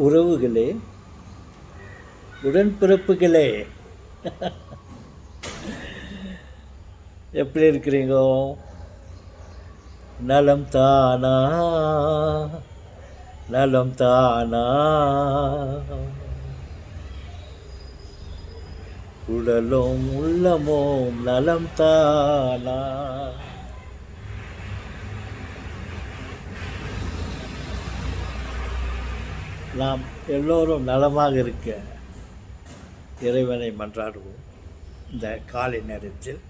உறவுகளே, உடன்பிறப்புகளே, எப்படி இருக்கிறீங்க? நலம் தானா? நலம் தானா? உடலும் உள்ளமும் நலம் தானா? நாம் எல்லோரும் நலமாக இருக்க இறைவனை மன்றாடுவோம். இந்த காலை நேரத்தில்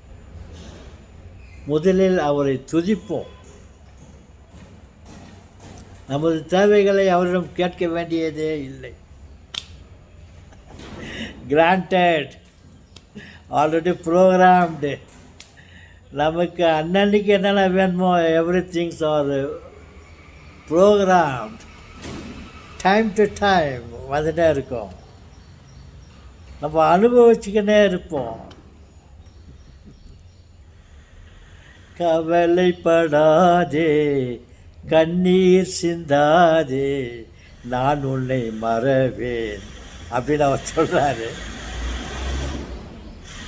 முதலில் அவரை துதிப்போம். நமது தேவைகளை அவரிடம் கேட்க வேண்டியதே இல்லை. Granted, already programmed. நமக்கு அன்னன்னைக்கு என்னென்ன வேணுமோ every things are programmed. Time to time வந்துட்டே இருக்கோம். நம்ம அனுபவிச்சுக்கினே இருப்போம். கவலைப்படாதே, கண்ணீர் சிந்தாதே, நான் உன்னை மறவேன் அப்படின்னு அவர் சொல்கிறாரு.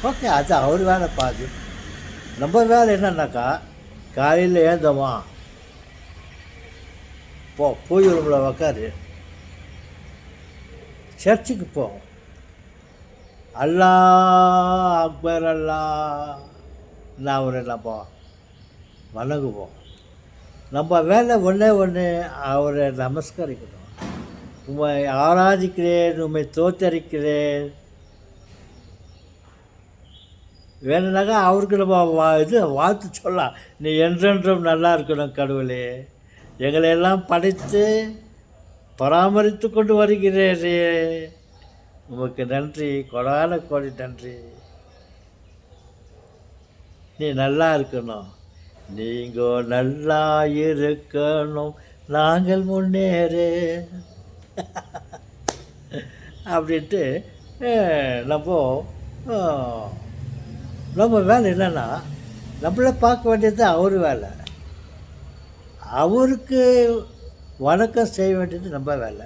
ஓகே, அது அவர் வேலை பாது. நம்ம வேலை என்னன்னாக்கா, காலையில் ஏந்தோமா, பூஜை ரூமில் உக்காரு, சர்ச்சுக்கு போவோம், அல்லாஹ் அக்பர் அல்லாஹ் நான் அவரை நம்ம வணங்குவோம். நம்ம வேலை ஒன்று அவரை நமஸ்கரிக்கணும். உண்மை ஆராதிக்கிறேன், உண்மை தோத்தரிக்கிறேன். வேணுனாக்கா அவருக்கு நம்ம வாழ்த்து சொல்லலாம். நீ என்றென்றும் நல்லா இருக்கணும் கடவுளே, எங்களையெல்லாம் படைத்து பராமரித்து கொண்டு வருகிறேரே, உமக்கு நன்றி, கொடான கோடி நன்றி. நீ நல்லா இருக்கணும், நீங்கள் நல்லா இருக்கணும், நாங்கள் முன்னேறு அப்படின்ட்டு நம்ம வேலை என்னென்னா, நம்மளை பார்க்க வேண்டியது அவர் வேலை, அவருக்கு வணக்கம் செய்ய வேண்டியது நம்ம வேலை.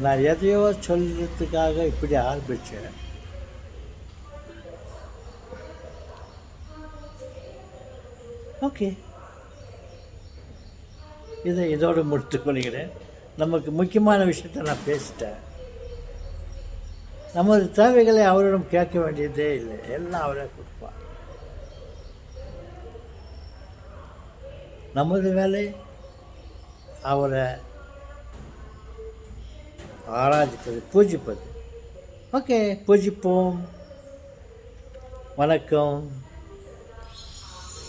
நான் எதையோ சொல்கிறதுக்காக இப்படி ஆரம்பித்தேன். ஓகே, இதோடு முடித்து கொள்கிறேன். நமக்கு முக்கியமான விஷயத்தை நான் பேசிட்டேன். நமது தேவைகளை அவரிடம் கேட்க வேண்டியதே இல்லை, எல்லாம் அவரே கொடுப்பார். நமது வேலை அவரை ஆராதிப்பது, பூஜிப்பது. ஓகே, பூஜிப்போம். வணக்கம்.